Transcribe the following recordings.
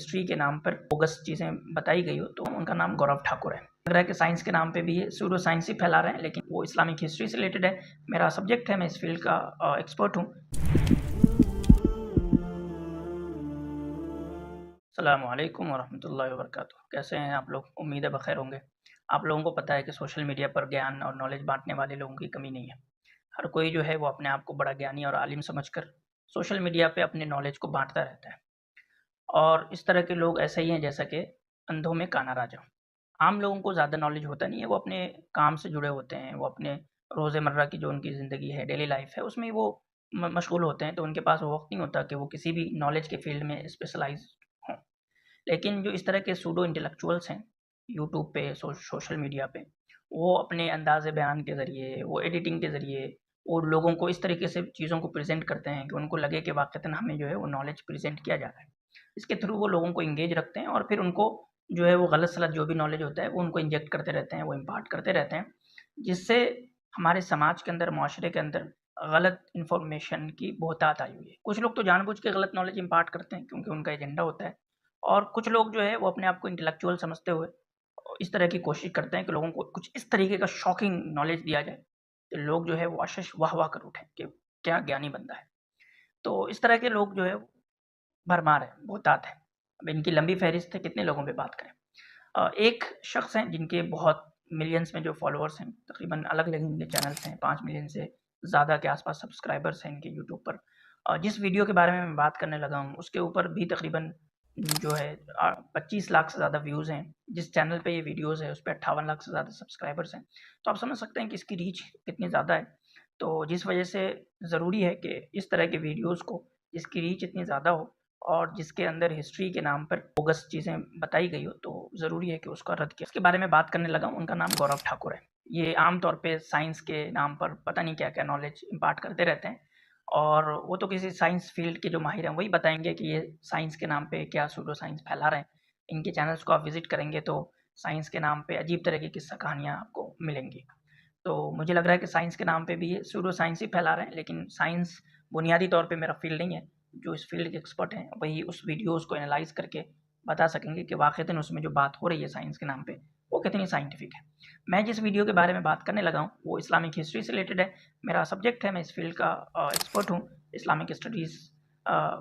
History کے نام پر bogus چیزیں بتائی گئی ہو تو ان کا نام گورو ٹھاکر ہے. لگ رہا ہے کہ سائنس کے نام پہ بھی یہ سوڈو سائنس ہی پھیلا رہے ہیں، لیکن وہ اسلامک ہسٹری سے ریلیٹڈ ہے. میرا سبجیکٹ ہے، میں اس فیلڈ کا ایکسپرٹ ہوں. السلام علیکم ورحمۃ اللہ وبرکاتہ. کیسے ہیں آپ لوگ؟ امید ہے بخیر ہوں گے. آپ لوگوں کو پتہ ہے کہ سوشل میڈیا پر گیان اور نالج بانٹنے والے لوگوں کی کمی نہیں ہے. ہر کوئی جو ہے وہ اپنے آپ کو بڑا گیانی اور عالم سمجھ کر سوشل میڈیا پہ اپنے نالج کو بانٹتا رہتا ہے. اور اس طرح کے لوگ ایسے ہی ہیں جیسا کہ اندھوں میں کانا راجا. عام لوگوں کو زیادہ نالج ہوتا نہیں ہے، وہ اپنے کام سے جڑے ہوتے ہیں، وہ اپنے روز مرہ کی جو ان کی زندگی ہے، ڈیلی لائف ہے، اس میں وہ مشغول ہوتے ہیں، تو ان کے پاس وہ وقت نہیں ہوتا کہ وہ کسی بھی نالج کے فیلڈ میں اسپیشلائز ہوں. لیکن جو اس طرح کے سوڈو انٹلیکچوئلس ہیں یوٹیوب پہ، سوشل میڈیا پہ، وہ اپنے انداز بیان کے ذریعے، وہ ایڈیٹنگ کے ذریعے، اور لوگوں کو اس طریقے سے چیزوں کو پریزنٹ کرتے ہیں کہ ان کو لگے کہ واقعتاً ہمیں جو ہے وہ نالج پریزنٹ کیا جا رہا ہے. اس کے تھرو وہ لوگوں کو انگیج رکھتے ہیں، اور پھر ان کو جو ہے وہ غلط سلط جو بھی نالج ہوتا ہے وہ ان کو انجیکٹ کرتے رہتے ہیں، وہ امپارٹ کرتے رہتے ہیں، جس سے ہمارے سماج کے اندر، معاشرے کے اندر غلط انفارمیشن کی بہتات آئی ہوئی ہے. کچھ لوگ تو جان بوجھ کے غلط نالج امپارٹ کرتے ہیں کیونکہ ان کا ایجنڈا ہوتا ہے، اور کچھ لوگ جو ہے وہ اپنے آپ کو انٹلیکچوئل سمجھتے ہوئے اس طرح کی کوشش کرتے ہیں کہ لوگوں کو کچھ اس طریقے کا شاکنگ نالج دیا جائے کہ لوگ جو ہے وہ اشش واہ واہ کر اٹھیں کہ کیا گیانی بندہ ہے. تو اس طرح کے لوگ جو ہے بھرمار ہے، بہتات ہے. اب ان کی لمبی فہرست ہے، کتنے لوگوں پہ بات کریں. ایک شخص ہیں جن کے بہت ملینز میں جو فالوورس ہیں، تقریباً الگ الگ ان کے چینلز ہیں، 5 ملین سے زیادہ کے آس پاس سبسکرائبرس ہیں ان کے یوٹیوب پر. جس ویڈیو کے بارے میں بات کرنے لگا ہوں اس کے اوپر بھی تقریباً جو ہے 25 لاکھ سے زیادہ ویوز ہیں. جس چینل پہ یہ ویڈیوز ہے اس پہ 58 لاکھ سے زیادہ سبسکرائبرس ہیں. تو آپ سمجھ سکتے ہیں کہ اس کی ریچ کتنی زیادہ ہے. تو جس وجہ سے ضروری ہے کہ اس طرح کے ویڈیوز کو، جس کی ریچ اتنی زیادہ ہو اور جس کے اندر ہسٹری کے نام پر بوگس چیزیں بتائی گئی ہو، تو ضروری ہے کہ اس کا رد کیا. اس کے بارے میں بات کرنے لگا ہوں. ان کا نام گورو ٹھاکر ہے. یہ عام طور پہ سائنس کے نام پر پتہ نہیں کیا کیا نالج امپارٹ کرتے رہتے ہیں، اور وہ تو کسی سائنس فیلڈ کے جو ماہر ہیں وہی بتائیں گے کہ یہ سائنس کے نام پہ کیا سوڈو سائنس پھیلا رہے ہیں. ان کے چینلز کو آپ وزٹ کریں گے تو سائنس کے نام پہ عجیب طرح کی قصہ کہانیاں آپ کو ملیں گی. تو مجھے لگ رہا ہے کہ سائنس کے نام پہ بھی یہ سوڈو سائنس ہی پھیلا رہے ہیں، لیکن سائنس بنیادی طور پہ میرا فیلڈ نہیں ہے. جو اس فیلڈ کے ایکسپرٹ ہیں وہی اس ویڈیوز کو انالائز کر کے بتا سکیں گے کہ واقعتاً اس میں جو بات ہو رہی ہے سائنس کے نام پہ وہ کتنی سائنٹیفک ہے. میں جس ویڈیو کے بارے میں بات کرنے لگا ہوں وہ اسلامک ہسٹری سے ریلیٹڈ ہے. میرا سبجیکٹ ہے، میں اس فیلڈ کا ایکسپرٹ ہوں، اسلامک اسٹڈیز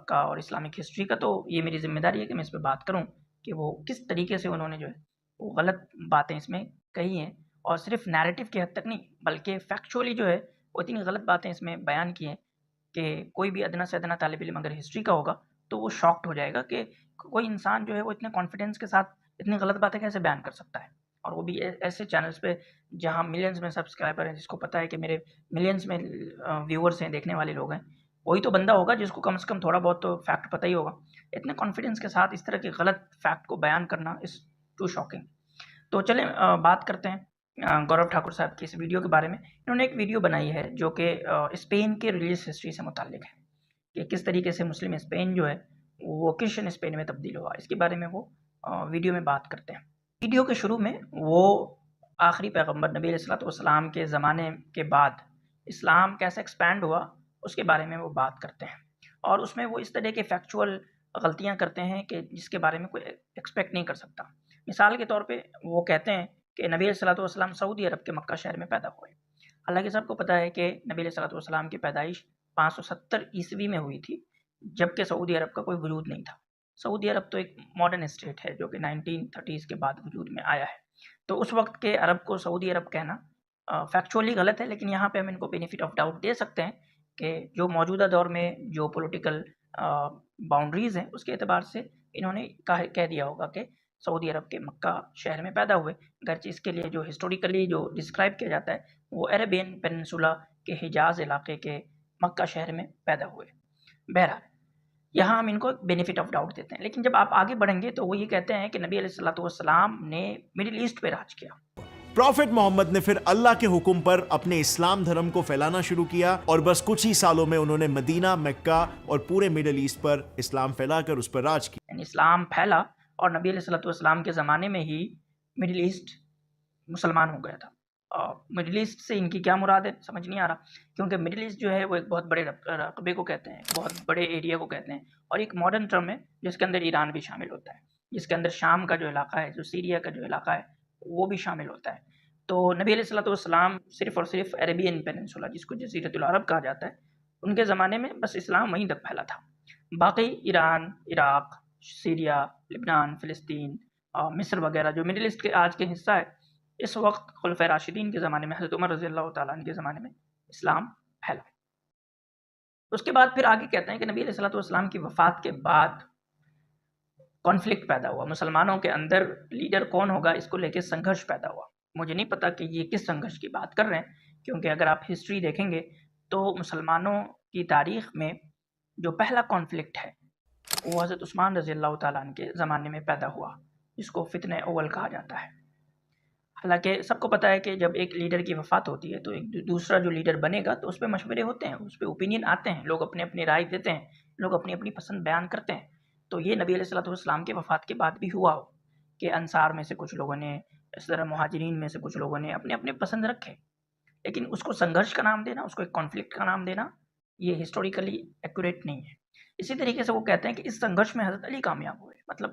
کا اور اسلامک ہسٹری کا. تو یہ میری ذمہ داری ہے کہ میں اس پہ بات کروں کہ وہ کس طریقے سے انہوں نے جو ہے وہ غلط باتیں اس میں کہی ہیں، اور صرف نیریٹو کی حد تک نہیں بلکہ فیکچولی جو ہے وہ اتنی غلط باتیں اس میں بیان کی ہیں کہ کوئی بھی ادنا سے ادنا طالب علم اگر ہسٹری کا ہوگا تو وہ شاکڈ ہو جائے گا کہ کوئی انسان جو ہے وہ اتنے کانفیڈنس کے ساتھ اتنی غلط باتیں کیسے بیان کر سکتا ہے، اور وہ بھی ایسے چینلز پہ جہاں ملینز میں سبسکرائبر ہیں، جس کو پتہ ہے کہ میرے ملینز میں ویورز ہیں، دیکھنے والے لوگ ہیں. وہی تو بندہ ہوگا جس کو کم سے کم تھوڑا بہت تو فیکٹ پتہ ہی ہوگا. اتنے کانفیڈنس کے ساتھ اس طرح کے غلط فیکٹ کو بیان کرنا از ٹو شاکنگ. تو چلیں بات کرتے ہیں گورو ٹھاکر صاحب کی اس ویڈیو کے بارے میں. انہوں نے ایک ویڈیو بنائی ہے جو کہ اسپین کے ریلیجس ہسٹری سے متعلق ہے کہ کس طریقے سے مسلم اسپین جو ہے وہ کرسچن اسپین میں تبدیل ہوا. اس کے بارے میں وہ ویڈیو میں بات کرتے ہیں. ویڈیو کے شروع میں وہ آخری پیغمبر نبی علیہ السلام کے زمانے کے بعد اسلام کیسے ایکسپینڈ ہوا اس کے بارے میں وہ بات کرتے ہیں، اور اس میں وہ اس طرح کے فیکچول غلطیاں کرتے ہیں کہ جس کے بارے میں کوئی ایکسپیکٹ نہیں کر سکتا. مثال کے طور پہ وہ کہتے ہیں کہ نبی علیہ السلام سعودی عرب کے مکہ شہر میں پیدا ہوئے. حالانکہ سب کو پتہ ہے کہ نبی علیہ السلام کی پیدائش 570 عیسوی میں ہوئی تھی، جبکہ سعودی عرب کا کوئی وجود نہیں تھا. سعودی عرب تو ایک ماڈرن اسٹیٹ ہے جو کہ 1930s کے بعد وجود میں آیا ہے. تو اس وقت کے عرب کو سعودی عرب کہنا فیکچولی غلط ہے، لیکن یہاں پہ ہم ان کو بینیفٹ آف ڈاؤٹ دے سکتے ہیں کہ جو موجودہ دور میں جو پولیٹیکل باؤنڈریز ہیں اس کے اعتبار سے انہوں نے کہہ دیا ہوگا کہ سعودی عرب کے مکہ شہر میں پیدا ہوئے، گرچہ اس کے لیے جو ہسٹوریکلی جو ڈسکرائب کیا جاتا ہے وہ عربین پیننسولا کے حجاز علاقے کے مکہ شہر میں پیدا ہوئے. بہرحال یہاں ہم ان کو بینیفٹ آف ڈاؤٹ دیتے ہیں، لیکن جب آپ آگے بڑھیں گے تو وہ یہ کہتے ہیں کہ نبی علیہ السلام نے مڈل ایسٹ پہ راج کیا. پروفٹ محمد نے پھر اللہ کے حکم پر اپنے اسلام دھرم کو پھیلانا شروع کیا، اور بس کچھ ہی سالوں میں انہوں نے مدینہ، مکہ اور پورے مڈل ایسٹ پر اسلام پھیلا کر اس پر راج کیا. یعنی اسلام پھیلا اور نبی علیہ السلام کے زمانے میں ہی مڈل ایسٹ مسلمان ہو گیا تھا. مڈل ایسٹ سے ان کی کیا مراد ہے سمجھ نہیں آ رہا، کیونکہ مڈل ایسٹ جو ہے وہ ایک بہت بڑے رقبے کو کہتے ہیں، بہت بڑے ایریا کو کہتے ہیں، اور ایک ماڈرن ٹرم ہے جس کے اندر ایران بھی شامل ہوتا ہے، جس کے اندر شام کا جو علاقہ ہے، جو سیریا کا جو علاقہ ہے وہ بھی شامل ہوتا ہے۔ تو نبی علیہ الصلوۃ والسلام صرف اور صرف عربین پیننسولا، جس کو جزیرۃ العرب کہا جاتا ہے، ان کے زمانے میں بس اسلام وہیں تک پھیلا تھا۔ باقی ایران، عراق، سیریا، لبنان، فلسطین، مصر وغیرہ جو مڈل ایسٹ کے آج کے حصہ ہے، اس وقت خلفۂ راشدین کے زمانے میں، حضرت عمر رضی اللہ تعالیٰ عنہ کے زمانے میں اسلام پھیلا۔ اس کے بعد پھر آگے کہتے ہیں کہ نبی علیہ الصلوۃ والسلام کی وفات کے بعد کانفلکٹ پیدا ہوا، مسلمانوں کے اندر لیڈر کون ہوگا اس کو لے کے سنگھرش پیدا ہوا۔ مجھے نہیں پتا کہ یہ کس سنگھرش کی بات کر رہے ہیں، کیونکہ اگر آپ ہسٹری دیکھیں گے تو مسلمانوں کی تاریخ میں جو پہلا کانفلکٹ ہے وہ حضرت عثمان رضی اللہ تعالیٰ عنہ کے زمانے میں پیدا ہوا، جس کو فتنہ اول کہا جاتا ہے۔ حالانکہ سب کو پتہ ہے کہ جب ایک لیڈر کی وفات ہوتی ہے تو ایک دوسرا جو لیڈر بنے گا تو اس پہ مشورے ہوتے ہیں، اس پہ اوپینین آتے ہیں، لوگ اپنے اپنی رائے دیتے ہیں، لوگ اپنی اپنی پسند بیان کرتے ہیں۔ تو یہ نبی علیہ الصلوۃ والسلام کے وفات کے بعد بھی ہوا ہو کہ انصار میں سے کچھ لوگوں نے، اس طرح مہاجرین میں سے کچھ لوگوں نے اپنے اپنے پسند رکھے، لیکن اس کو سنگھرش کا نام دینا، اس کو ایک کانفلکٹ کا نام دینا، یہ ہسٹوریکلی ایکوریٹ نہیں ہے۔ اسی طریقے سے وہ کہتے ہیں کہ اس سنگھرش میں حضرت علی کامیاب ہوئے، مطلب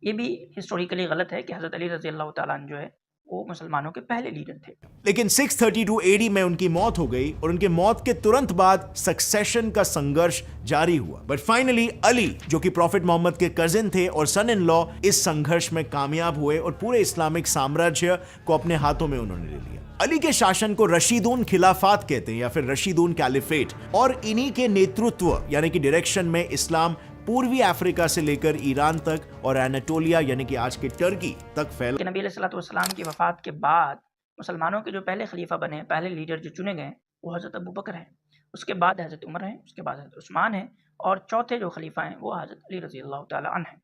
یہ بھی ہسٹوریکلی غلط ہے کہ حضرت علی رضی اللہ تعالیٰ عنہ جو ہے وہ مسلمانوں کے پہلے لیڈر تھے۔ لیکن 632 AD میں ان کی موت ہو گئی اور ان کے موت کے ترنت بعد سکسیشن کا سنگھرش جاری ہوا، بٹ فائنلی علی جو کہ پروفٹ محمد کے کزن تھے اور سن ان لا، اس سنگھرش میں کامیاب ہوئے اور پورے اسلامک سامراجیہ کو اپنے ہاتھوں میں انہوں نے لے لیا۔ علی کے شاشن کو رشیدون خلافات کہتے ہیں یا پھر رشیدون کیلیفیٹ، اور انہی کے نیترتو یعنی کہ ڈائریکشن میں اسلام پوروی افریقہ سے لے کر ایران تک اور ایناٹولیا یعنی کہ آج کے ٹرکی تک پھیلا۔ کہ نبی علیہ الصلوۃ والسلام کی وفات کے بعد مسلمانوں کے جو پہلے خلیفہ بنے، پہلے لیڈر جو چنے گئے وہ حضرت ابو بکر ہیں، اس کے بعد حضرت عمر ہیں، اس کے بعد حضرت عثمان ہیں، اور چوتھے جو خلیفہ ہیں وہ حضرت علی رضی اللہ تعالیٰ عنہ ہیں۔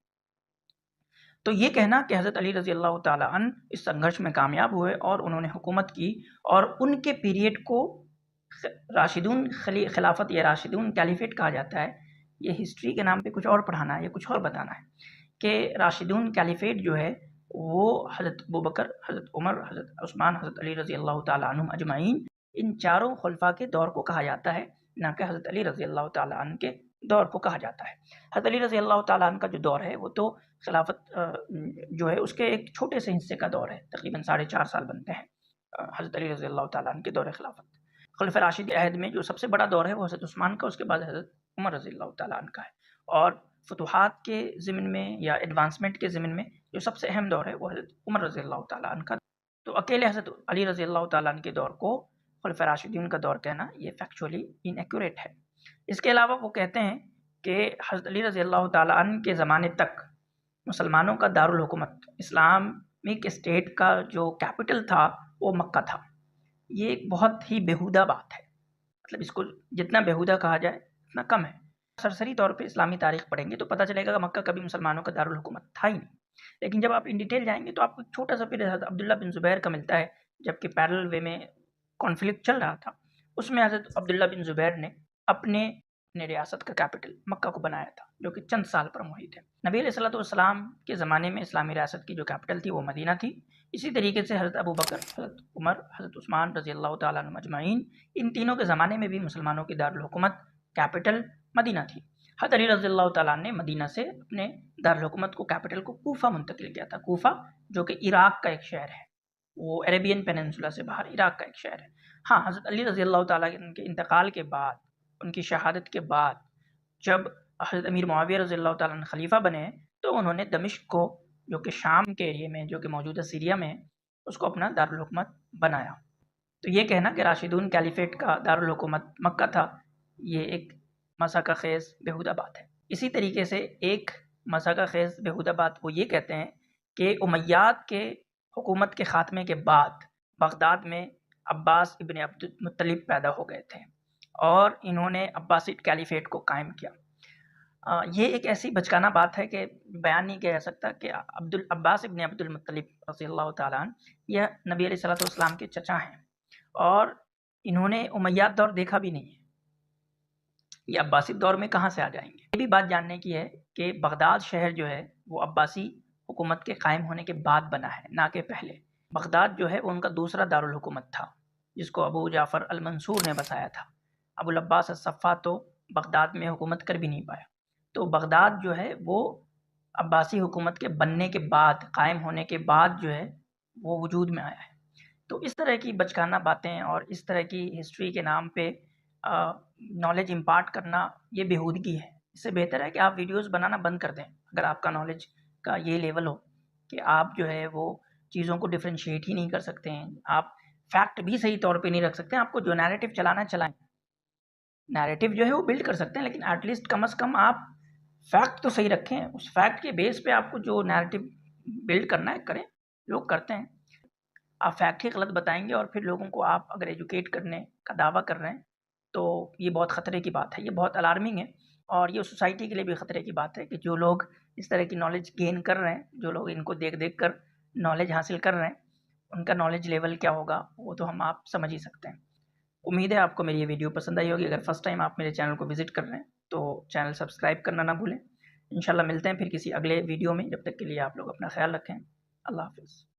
تو یہ کہنا کہ حضرت علی رضی اللہ تعالیٰ عنہ اس سنگھرش میں کامیاب ہوئے اور انہوں نے حکومت کی، اور ان کے پیریڈ کو راشدون خلافت یا راشدون کیلیفیٹ کہا جاتا ہے، یہ ہسٹری کے نام پہ کچھ اور پڑھانا ہے یا کچھ اور بتانا ہے کہ راشدون کیلیفیٹ جو ہے وہ حضرت ابوبکر، حضرت عمر، حضرت عثمان، حضرت علی رضی اللہ تعالیٰ عنہم اجمعین، ان چاروں خلفاء کے دور کو کہا جاتا ہے، نہ کہ حضرت علی رضی اللہ تعالیٰ عنہ کے دور کو کہا جاتا ہے۔ حضرت علی رضی اللہ تعالیٰ عنہ کا جو دور ہے وہ تو خلافت جو ہے اس کے ایک چھوٹے سے حصے کا دور ہے، تقریباً 4.5 سال بنتے ہیں حضرت علی رضی اللہ تعالیٰ عنہ کے دور خلافت۔ خلفۂ راشد عہد میں جو سب سے بڑا دور ہے وہ حضرت عثمان کا، اس کے بعد حضرت عمر رضی اللہ تعالیٰ عنہ کا ہے، اور فتوحات کے ضمن میں یا ایڈوانسمنٹ کے ضمن میں جو سب سے اہم دور ہے وہ حضرت عمر رضی اللہ تعالیٰ عنہ کا۔ تو اکیلے حضرت علی رضی اللہ تعالیٰ عنہ کے دور کو خلفۂ راشدین کا دور کہنا یہ فیکچولی انیکوریٹ ہے۔ اس کے علاوہ وہ کہتے ہیں کہ حضرت علی رضی اللہ تعالیٰ عنہ کے زمانے تک مسلمانوں کا دارالحکومت، اسلامک اسٹیٹ کا جو کیپٹل تھا وہ مکہ تھا۔ یہ ایک بہت ہی بیہودہ بات ہے، مطلب اس کو جتنا بیہودہ کہا جائے اتنا کم ہے۔ سرسری طور پہ اسلامی تاریخ پڑھیں گے تو پتہ چلے گا کہ مکہ کبھی مسلمانوں کا دارالحکومت تھا ہی نہیں، لیکن جب آپ ان ڈیٹیل جائیں گے تو آپ کو ایک چھوٹا سا پھر حضرت عبداللہ بن زبیر کا ملتا ہے، جبکہ پیرل وے میں کانفلکٹ چل رہا تھا، اس میں حضرت عبداللہ بن زبیر نے اپنے ریاست کا کیپٹل مکہ کو بنایا تھا، جو کہ چند سال پر محیط ہے۔ نبی علیہ الصلوۃ والسلام کے زمانے میں اسلامی ریاست کی جو کیپٹل تھی وہ مدینہ تھی۔ اسی طریقے سے حضرت ابو بکر، حضرت عمر، حضرت عثمان رضی اللہ تعالیٰ عنہ اجمعین، ان تینوں کے زمانے میں بھی مسلمانوں کی دارالحکومت کیپٹل مدینہ تھی۔ حضرت علی رضی اللہ تعالیٰ عنہ نے مدینہ سے اپنے دارالحکومت کو، کیپٹل کو کوفہ منتقل کیا تھا۔ کوفہ جو کہ عراق کا ایک شہر ہے، وہ عربین پیننسولا سے باہر عراق کا ایک شہر ہے۔ ہاں، حضرت علی رضی اللہ تعالیٰ کے انتقال کے بعد، ان کی شہادت کے بعد، جب حضرت امیر معاویہ رضی اللہ تعالیٰ عنہ خلیفہ بنے تو انہوں نے دمشق کو، جو کہ شام کے ایریے میں، جو کہ موجودہ سیریا میں، اس کو اپنا دارالحکومت بنایا۔ تو یہ کہنا کہ راشدون کیلیفیٹ کا دارالحکومت مکہ تھا، یہ ایک مسخہ خیز بیہودہ بات ہے۔ اسی طریقے سے ایک مسخہ خیز بیہودہ بات وہ یہ کہتے ہیں کہ امیاد کے حکومت کے خاتمے کے بعد بغداد میں عباس ابن عبد المطلب پیدا ہو گئے تھے اور انہوں نے عباسیڈ کیلیفیٹ کو قائم کیا۔ یہ ایک ایسی بچکانہ بات ہے کہ بیان نہیں کیا جا سکتا کہ عباس ابن عبد المطلب رضی اللہ تعالیٰ عنہ یہ نبی علیہ الصلوۃ والسلام کے چچا ہیں، اور انہوں نے امیاد دور دیکھا بھی نہیں ہے، یہ عباسی دور میں کہاں سے آ جائیں گے؟ یہ بھی بات جاننے کی ہے کہ بغداد شہر جو ہے وہ عباسی حکومت کے قائم ہونے کے بعد بنا ہے، نہ کہ پہلے۔ بغداد جو ہے وہ ان کا دوسرا دارالحکومت تھا، جس کو ابو جعفر المنصور نے بسایا تھا۔ ابو العباس الصفا تو بغداد میں حکومت کر بھی نہیں پایا، تو بغداد جو ہے وہ عباسی حکومت کے بننے کے بعد، قائم ہونے کے بعد جو ہے وہ وجود میں آیا ہے۔ تو اس طرح کی بچکانہ باتیں اور اس طرح کی ہسٹری کے نام پہ نالج امپارٹ کرنا یہ بیہودگی ہے۔ اس سے بہتر ہے کہ آپ ویڈیوز بنانا بند کر دیں، اگر آپ کا نالج کا یہ لیول ہو کہ آپ جو ہے وہ چیزوں کو ڈفرینشیٹ ہی نہیں کر سکتے ہیں، آپ فیکٹ بھی صحیح طور پہ نہیں رکھ سکتے ہیں، آپ کو جو نیریٹو چلانا چلائیں، نیریٹو جو ہے وہ بلڈ کر سکتے ہیں، لیکن ایٹ لیسٹ کم از کم آپ فیکٹ تو صحیح رکھیں، اس فیکٹ کے بیس پہ آپ کو جو نیریٹو بلڈ کرنا ہے کریں، لوگ کرتے ہیں۔ آپ فیکٹ ہی غلط بتائیں گے اور پھر لوگوں کو آپ اگر ایجوکیٹ کرنے کا دعویٰ کر رہے ہیں تو یہ بہت خطرے کی بات ہے، یہ بہت الارمنگ ہے، اور یہ سوسائٹی کے لیے بھی خطرے کی بات ہے کہ جو لوگ اس طرح کی نالج گین کر رہے ہیں، جو لوگ ان کو دیکھ دیکھ کر نالج حاصل کر رہے ہیں، ان کا نالج لیول کیا ہوگا وہ تو ہم آپ سمجھ ہی سکتے ہیں۔ امید ہے آپ کو میری یہ ویڈیو پسند آئی ہوگی۔ اگر فرسٹ ٹائم آپ میرے چینل کو وزٹ کر رہے ہیں تو چینل سبسکرائب کرنا نہ بھولیں۔ انشاءاللہ ملتے ہیں پھر کسی اگلے ویڈیو میں، جب تک کے لیے آپ لوگ اپنا خیال رکھیں۔ اللہ حافظ۔